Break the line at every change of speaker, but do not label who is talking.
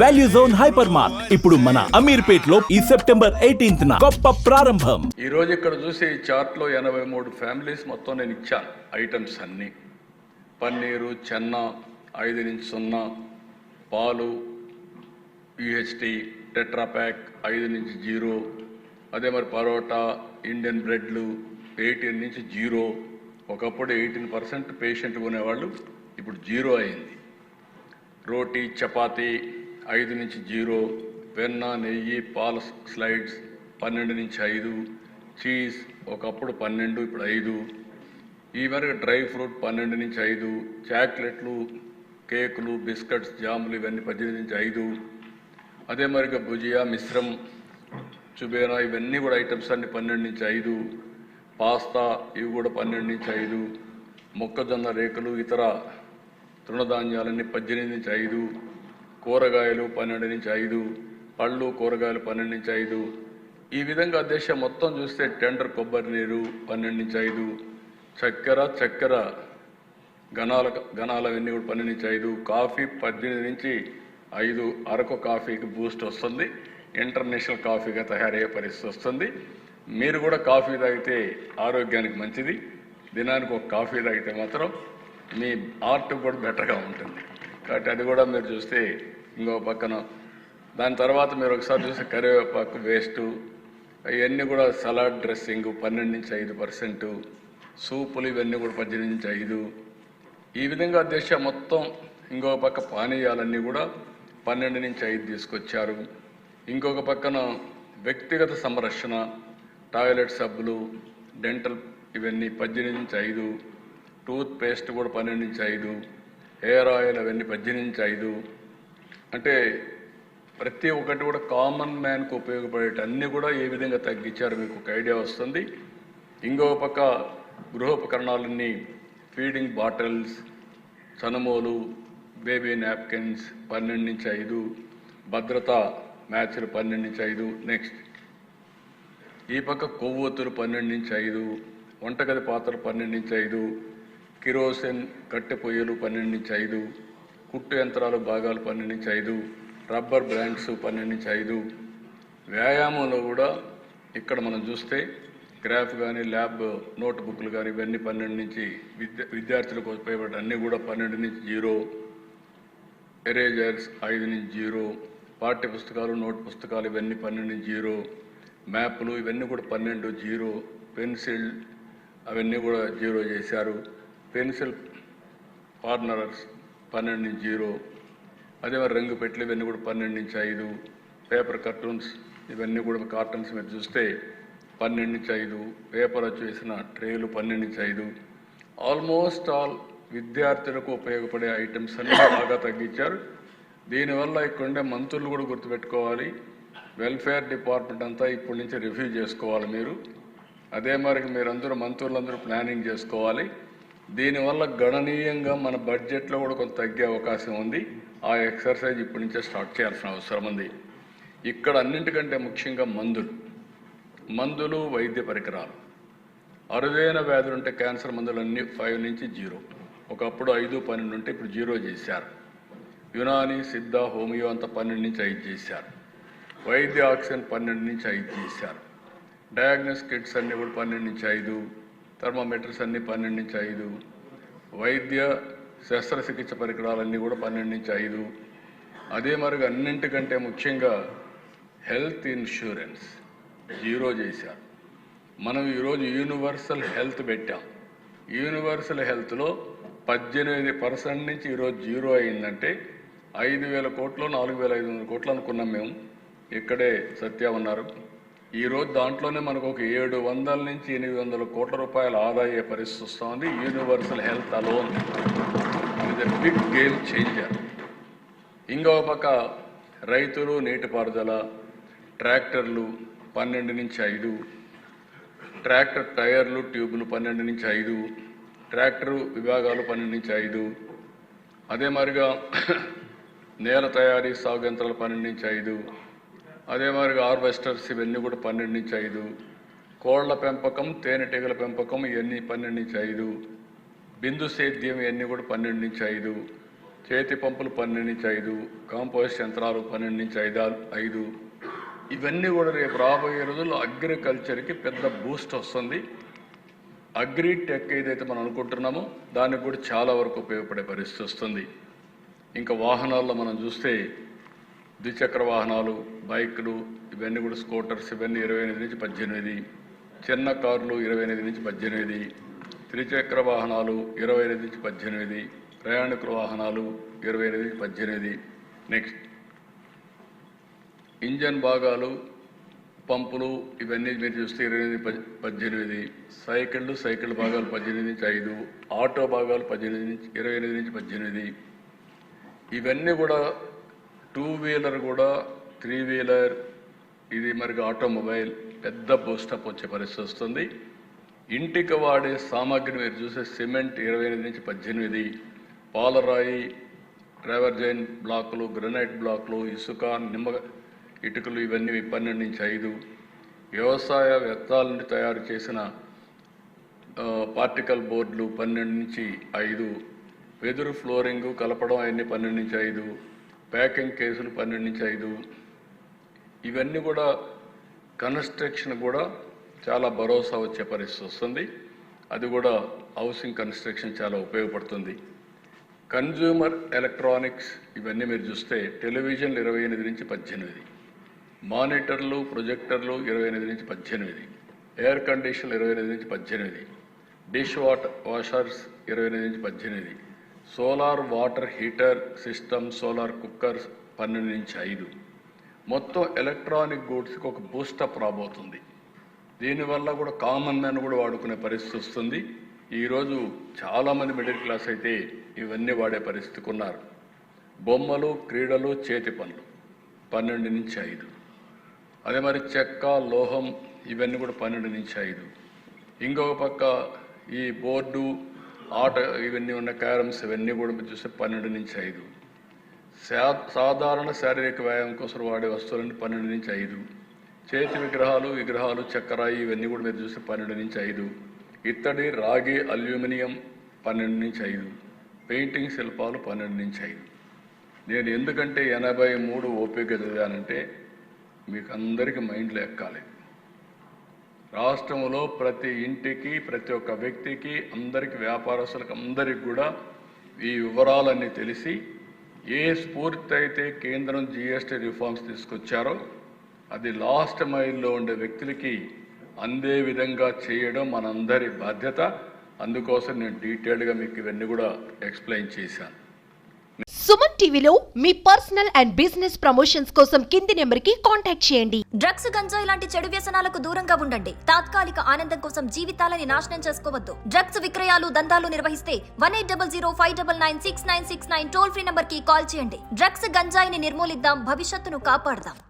Value zone hyper mart ఇప్పుడు మన అమీర్పేట్ లో ఈ సెప్టెంబర్ 18న గొప్ప ప్రారంభం.
ఈ రోజు ఇక్కడ చూసే ఈ చార్ట్ లో 83 ఫ్యామిలీస్ మొత్తం నేను ఇచ్చాను. ఐటమ్స్ అన్ని పన్నీరు, చెన్న 5 నుంచి 0, పాలు యూహెచ్టీ టెట్రా ప్యాక్ 5 నుంచి 0, అదే మరి పరోటా, ఇండియన్ బ్రెడ్లు 18 నుంచి 0. ఒకప్పుడు 18% పేషెంట్ కొనేవాళ్ళు, ఇప్పుడు 0 అయింది. రోటీ, చపాతీ 5 నుంచి 0, వెన్న, నెయ్యి, పాల స్లైడ్స్ 12 నుంచి 5, చీజ్ ఒకప్పుడు 12, ఇప్పుడు 5. ఈ మేరకు డ్రై ఫ్రూట్ 12 నుంచి 5, చాక్లెట్లు, కేకులు, బిస్కెట్స్, జాములు ఇవన్నీ 18 నుంచి 5. అదే మరిగా భుజియా, మిశ్రం, చుబేరా ఇవన్నీ కూడా ఐటమ్స్ అన్ని 12 నుంచి 5. పాస్తా ఇవి కూడా 12 నుంచి 5. మొక్కజొన్న రేకులు, ఇతర తృణధాన్యాలన్నీ 18 నుంచి 5. కూరగాయలు 12 నుంచి 5. పళ్ళు, కూరగాయలు 12 నుంచి 5. ఈ విధంగా దేశం మొత్తం చూస్తే టెండర్ కొబ్బరి నీరు 12 నుంచి 5. చక్కెర గణాలవన్నీ కూడా 12 నుంచి 5. కాఫీ 18 నుంచి 5. అరకు కాఫీకి బూస్ట్ వస్తుంది, ఇంటర్నేషనల్ కాఫీగా తయారయ్యే పరిస్థితి వస్తుంది. మీరు కూడా కాఫీ తాగితే ఆరోగ్యానికి మంచిది. దినానికి ఒక కాఫీ తాగితే మాత్రం మీ ఆర్ట్ కూడా బెటర్గా ఉంటుంది. కాబట్టి అది కూడా మీరు చూస్తే ఇంకో పక్కన దాని తర్వాత మీరు ఒకసారి చూస్తే కరివేపాకు వేస్ట్ ఇవన్నీ కూడా సలాడ్ డ్రెస్సింగ్ 12 నుంచి 5%, సూపులు ఇవన్నీ కూడా 18 నుంచి 5. ఈ విధంగా దేశం మొత్తం ఇంకొక పక్క పానీయాలన్నీ కూడా 12 నుంచి 5 తీసుకొచ్చారు. ఇంకొక పక్కన వ్యక్తిగత సంరక్షణ, టాయిలెట్ సబ్బులు, డెంటల్ ఇవన్నీ 18 నుంచి 5. టూత్ పేస్ట్ కూడా 12 నుంచి 5. హెయిర్ ఆయిల్ అవన్నీ 18 నుంచి 5. అంటే ప్రతి ఒక్కటి కూడా కామన్ మ్యాన్కు ఉపయోగపడేట అన్నీ కూడా ఏ విధంగా తగ్గించారు మీకు ఒక ఐడియా వస్తుంది. ఇంకొక పక్క గృహోపకరణాలన్నీ ఫీడింగ్ బాటిల్స్, చనుమోలు, బేబీ నాప్కిన్స్ 12 నుంచి 5. భద్రతా మ్యాచ్లు 12 నుంచి 5. నెక్స్ట్ ఈ పక్క కొవ్వొత్తులు 12 నుంచి 5. వంటగది పాత్రలు 12 నుంచి 5. కిరోసిన్ కట్టె పొయ్యలు 12 నుంచి 5. కుట్టు యంత్రాలు భాగాలు 12 నుంచి 5. రబ్బర్ బ్రాండ్స్ 12 నుంచి 5. వ్యాయామంలో కూడా ఇక్కడ మనం చూస్తే గ్రాఫ్ కానీ, ల్యాబ్ నోట్బుక్లు కానీ ఇవన్నీ 12 నుంచి విద్యార్థులకు ఉపయోగపడే అన్నీ కూడా 12 నుంచి 0. ఎరేజర్స్ 5 నుంచి 0. పాఠ్య పుస్తకాలు, నోట్ పుస్తకాలు ఇవన్నీ 12 నుంచి 0. మ్యాప్లు ఇవన్నీ కూడా 12 0. పెన్సిల్ అవన్నీ కూడా 0 చేశారు. పెన్సిల్ కార్నర్స్ 12 నుంచి 0. అదే మరి రంగు పెట్లు ఇవన్నీ కూడా 12 నుంచి 5. పేపర్ కార్టూన్స్ ఇవన్నీ కూడా కార్టన్స్ మీరు చూస్తే 12 నుంచి 5. పేపర్ వచ్చి వేసిన ట్రేలు 12 నుంచి 5. ఆల్మోస్ట్ ఆల్ విద్యార్థులకు ఉపయోగపడే ఐటమ్స్ అన్నీ బాగా తగ్గించారు. దీనివల్ల ఇక్కడుండే మంత్రులు కూడా గుర్తుపెట్టుకోవాలి. వెల్ఫేర్ డిపార్ట్మెంట్ అంతా ఇప్పటి నుంచి రివ్యూ చేసుకోవాలి మీరు. అదే మరి మీరందరూ మంత్రులందరూ ప్లానింగ్ చేసుకోవాలి. దీనివల్ల గణనీయంగా మన బడ్జెట్లో కూడా కొంత తగ్గే అవకాశం ఉంది. ఆ ఎక్సర్సైజ్ ఇప్పటి నుంచే స్టార్ట్ చేయాల్సిన అవసరం ఉంది. ఇక్కడ అన్నింటికంటే ముఖ్యంగా మందులు, వైద్య పరికరాలు. అరుదైన వ్యాధులు ఉంటే క్యాన్సర్ మందులన్నీ 5 నుంచి 0. ఒకప్పుడు 5, 12 ఉంటే ఇప్పుడు 0 చేశారు. యునాని, సిద్ధ, హోమియో అంతా 12 నుంచి 5 చేశారు. వైద్య ఆక్సిజన్ 12 నుంచి 5 చేశారు. డయాగ్నోస్ కిట్స్ అన్నీ కూడా 12 నుంచి 5. థర్మోమీటర్స్ అన్నీ 12 నుంచి 5. వైద్య శస్త్రచికిత్స పరికరాలన్నీ కూడా 12 నుంచి 5. అదే మరిగా అన్నింటికంటే ముఖ్యంగా హెల్త్ ఇన్సూరెన్స్ 0 చేశారు. మనం ఈరోజు యూనివర్సల్ హెల్త్ పెట్టాం. యూనివర్సల్ హెల్త్లో 18% నుంచి ఈరోజు 0 అయిందంటే 5,000 కోట్లు, 4,500 కోట్లు అనుకున్నాం మేము. ఇక్కడే సత్య ఉన్నారు. ఈరోజు దాంట్లోనే మనకు ఒక 700 నుంచి 800 కోట్ల రూపాయల ఆదాయ పరిస్థితి వస్తుంది. Universal health alone it is a big game changer. ఇంకో పక్క రైతులు, నీటిపారుదల, ట్రాక్టర్లు 12 నుంచి 5. ట్రాక్టర్ టైర్లు, ట్యూబులు 12 నుంచి 5. ట్రాక్టరు విభాగాలు 12 నుంచి 5. అదే మరిగా నేల తయారీ, సాగు యంత్రాలు 12 నుంచి 5. అదే మరిగా హార్వెస్టర్స్ ఇవన్నీ కూడా 12 నుంచి 5. కోళ్ల పెంపకం, తేనెటీగల పెంపకం ఇవన్నీ 12 నుంచి 5. బిందు సేద్యం ఇవన్నీ కూడా 12 నుంచి 5. చేతి పంపులు 12 నుంచి 5, కాంపోస్ట్ యంత్రాలు 12 నుంచి 5. ఇవన్నీ కూడా రేపు రాబోయే రోజుల్లో అగ్రికల్చర్కి పెద్ద బూస్ట్ వస్తుంది. అగ్రిటెక్ ఏదైతే మనం అనుకుంటున్నామో దానికి కూడా చాలా వరకు ఉపయోగపడే పరిస్థితి వస్తుంది. ఇంకా వాహనాల్లో మనం చూస్తే ద్విచక్ర వాహనాలు, బైకులు, ఇవన్నీ కూడా స్కూటర్స్, ఇవన్నీ 28 నుంచి 18, చిన్న కార్లు 28 నుంచి 18, త్రిచక్ర వాహనాలు 28 నుంచి 18, ప్రయాణికుల వాహనాలు 28 నుంచి 18. నెక్స్ట్ ఇంజన్ భాగాలు, పంపులు, ఇవన్నీ మీరు చూస్తే 28 18, సైకిళ్ళు భాగాలు 18 నుంచి 5, ఆటో భాగాలు 28 నుంచి 18. ఇవన్నీ కూడా 2 వీలర్ కూడా 3 వీలర్, ఇది మరి ఆటోమొబైల్ పెద్ద బూస్టప్ వచ్చే పరిస్థితి వస్తుంది. ఇంటికి వాడే సామాగ్రి మీరు చూసే సిమెంట్ 28 నుంచి 18, పాలరాయి, ట్రావర్జైన్ బ్లాకులు, గ్రనైట్ బ్లాకులు, ఇసుక, నిమ్మ ఇటుకలు, ఇవన్నీ 12 నుంచి 5, వ్యవసాయ వ్యర్థాల నుండి తయారు చేసిన పార్టికల్ బోర్డులు 12 నుంచి 5, వెదురు ఫ్లోరింగు కలపడం అవన్నీ 12 నుంచి 5, ప్యాకింగ్ కేసులు 12 నుంచి 5. ఇవన్నీ కూడా కన్స్ట్రక్షన్ కూడా చాలా భరోసా వచ్చే పరిస్థితి వస్తుంది. అది కూడా హౌసింగ్ కన్స్ట్రక్షన్ చాలా ఉపయోగపడుతుంది. కన్జ్యూమర్ ఎలక్ట్రానిక్స్ ఇవన్నీ మీరు చూస్తే టెలివిజన్లు 28 నుంచి 18, మానిటర్లు, ప్రొజెక్టర్లు 28 నుంచి 18, ఎయిర్ కండిషన్లు 28 నుంచి 18, డిష్ వాషర్స్ 28 నుంచి 18, solar water heater system, solar cookers 12 నుంచి 5. మొత్తం ఎలక్ట్రానిక్ గూడ్స్కి ఒక బూస్టప్ రాబోతుంది. దీనివల్ల కూడా కామన్ మ్యాన్ కూడా వాడుకునే పరిస్థితి వస్తుంది. ఈరోజు చాలామంది మిడిల్ క్లాస్ అయితే ఇవన్నీ వాడే పరిస్థితికి ఉన్నారు. బొమ్మలు, క్రీడలు, చేతి పనులు 12 నుంచి 5. అదే మరి చెక్క, లోహం, ఇవన్నీ కూడా 12 నుంచి 5. ఇంకొక పక్క ఈ బోర్డు, ఆట, ఇవన్నీ ఉన్న క్యారమ్స్, ఇవన్నీ కూడా చూస్తే 12 నుంచి 5. సాధారణ శారీరక వ్యాయామం కోసం వాడే వస్తువులన్నీ 12 నుంచి 5. చేతి విగ్రహాలు, చక్కెరాయి, ఇవన్నీ కూడా మీరు చూస్తే 12 నుంచి 5. ఇత్తడి, రాగి, అల్యూమినియం 12 నుంచి 5. పెయింటింగ్ శిల్పాలు 12 నుంచి 5. నేను ఎందుకంటే 83 ఓపిక చదివానంటే మీకు అందరికీ మైండ్లో ఎక్కాలి. రాష్ట్రంలో ప్రతి ఇంటికి, ప్రతి ఒక్క వ్యక్తికి, అందరికీ, వ్యాపారస్తులకు అందరికీ కూడా ఈ వివరాలన్నీ తెలిసి ఏ స్ఫూర్తి అయితే కేంద్రం జిఎస్టీ రిఫార్మ్స్ తీసుకొచ్చారో అది లాస్ట్ మైల్లో ఉండే వ్యక్తులకి అందే విధంగా చేయడం మనందరి బాధ్యత. అందుకోసం నేను డీటెయిల్డ్గా మీకు ఇవన్నీ కూడా ఎక్స్ప్లెయిన్ చేశాను.
సుమన్ టీవీలో మీ పర్సనల్ అండ్ బిజినెస్ ప్రమోషన్స్ కోసం కింది నెంబర్కి కాంటాక్ట్ చేయండి.
డ్రగ్స్, గంజాయి లాంటి చెడు వ్యసనాలకు దూరంగా ఉండండి. తాత్కాలిక ఆనందం కోసం జీవితాలని నాశనం చేసుకోవద్దు. డ్రగ్స్ విక్రయాలు, దందాలు నిర్వహిస్తే 1800-599-6969 టోల్ ఫ్రీ నంబర్ కి కాల్ చేయండి. డ్రగ్స్, గంజాయిని నిర్మూలిద్దాం, భవిష్యత్తును కాపాడదాం.